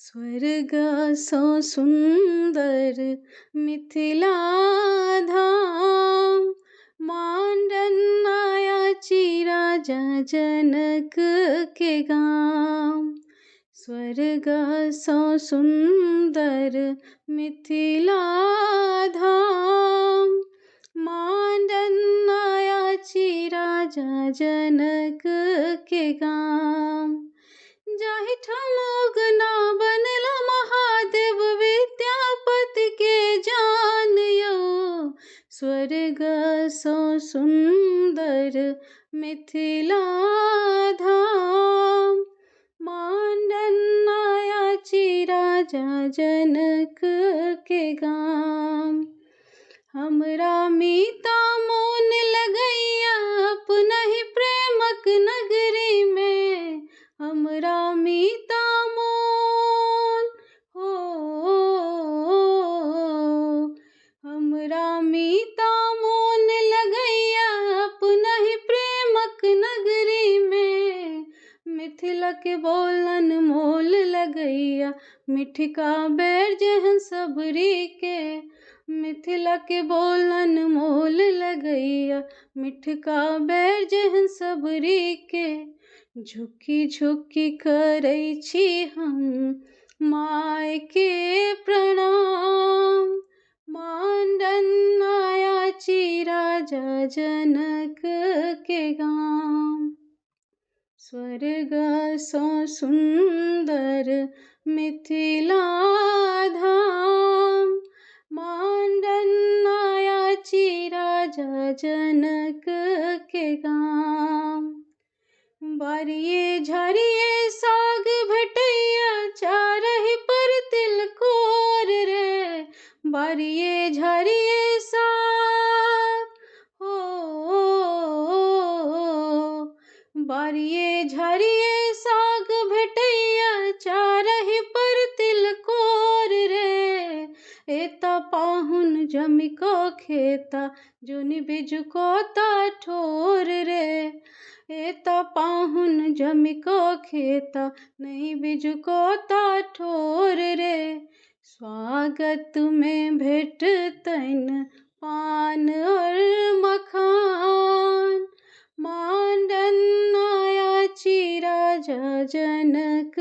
स्वर्ग सँ सुन्दर मिथिला धाम, मांडन आयाची राजा जनक के गाम। स्वर्ग सँ सुन्दर मिथिला धाम, मांडन आयाची राजा जनक के गाम। जाहि ठाम उगना बनला महादेव विद्यापति के जानियो। स्वर्ग सँ सुन्दर मिथिला धाम, मांडन आयाची राजा जनक के गाम। हमरा मीता मोन लगैया अपनहि प्रेमक नगरी में, हमरा मीता मोन हो, हमरा मीता मोन लगैया अपनहि प्रेमक नगरी में। मिथिलक बोलन मोल लगैया मिठका बैर जेहन सबरी के। मिथिलक बोलन मोल लगैया मिठका बैर जेहन सबरी के। झुकी झुकी करै छी हम माय के प्रणाम, मांडन आयाची राजा जनक के गाम। स्वर्ग सँ सुन्दर मिथिला धाम, मांडन आयाची राजा जनक के गाम। बारिये झारिये साग भेटैया चारहि पर तिलकोर रे। बारिये झारिये साग हो, बारिये झारिये साग भेटैया चारहि पर तिलकोर रे। एता पाहुन जमि कऽ खेता जोनि बिजुकोता ठोर रे। एता पाहुन जमि कऽ खेता नहीं बिजुकोता ठोर रे। स्वागत में भेटतनि पान और मखान, मांडन आयाची राजा जनक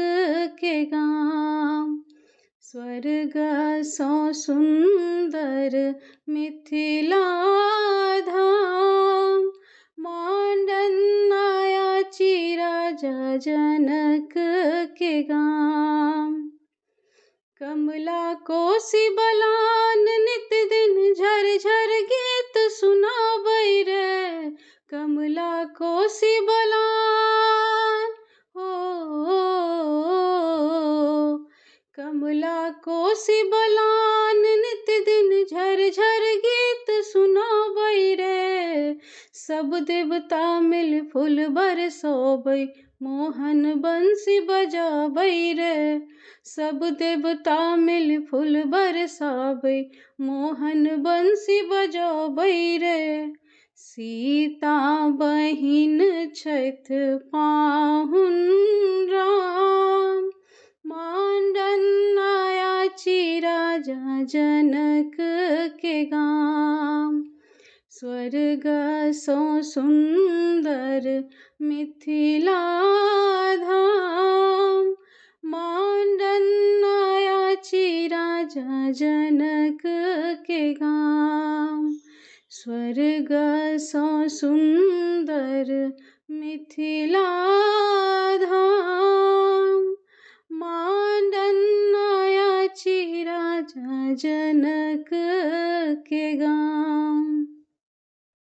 के गाम। स्वर्ग सँ सुन्दर मिथिला धाम, मांडन आयाची राजा जनक के गाम। कमला कोसी बलान नित दिन झरझर गीत सुनाबै रे। कमला कोसी बलान हो, कमला कोसी बलान नित दिन झरझर गीत सुनाबै रे। सब देवता मिल फूल बरसोबै मोहन बंसी बजाबै रे। सब देवता मिल फूल बरसाबै मोहन बंसी बजाबै रे। सीता बहिन छथि पाहुन राम, मांडन आयाची राजा जनक के गाम। स्वर्ग सँ सुन्दर मिथिला धाम, मांडन आयाची राजा जनक के गाम। स्वर्ग सँ सुन्दर मिथिला धाम, मांडन आयाची राजा जनक के गाम।